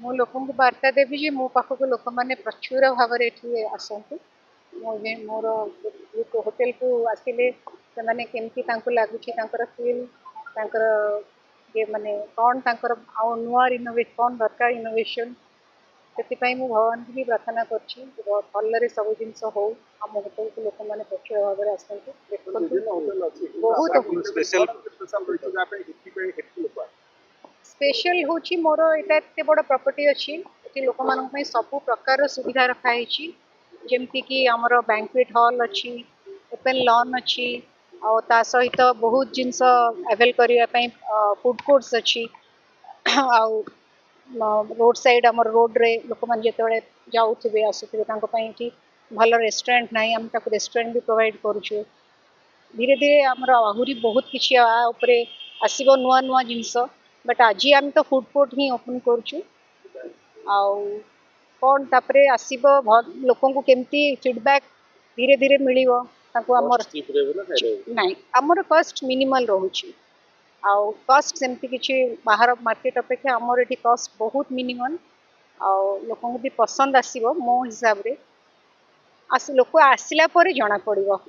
मु लोक वार्ता देवी जे मो पाखक लोक मैंने प्रचुर भाव आसतु मोर होटेल को आसिले से केमती लगुच फिल ये माने कौन नुआ इनोवेट कौन दरकार इनोवेशन से भगवान की भी प्रार्थना कर सब जिन हो आम होटेल को लोक मैंने प्रचुर भाव आसतु बहुत स्पेशल हूँ मोर यहाँ एत बड़ प्रॉपर्टी अच्छी लोक मान सब प्रकार सुविधा रखाई जमती कि आमर बैंक्वेट हॉल अच्छी ओपन लॉन अच्छी आ सहित बहुत जिनस अवेल करने फूड कोर्ट्स अच्छी रोड साइड आमर रोड रे लोक मैंने जो जाऊे आसुवे भल रेस्टोरेंट ना आम रेस्टोरेंट भी प्रोवाइड करुचु धीरे धीरे आमर आहरी बहुत किसी आसब नुआ नुआ जिनस बट आज आम तो फूड कोर्ट ही ओपन करुचु कौन तापर आसब लोक केमती फीडबैक धीरे धीरे मिलिवो नाई आमर कॉस्ट मिनिमल रोचे कॉस्ट सेमती किसी बाहर मार्केट अपेक्षा आमर ये कॉस्ट बहुत मिनिमल लोक भी पसंद आसो मो हिसाब रे लोक आसला जना पड़ो।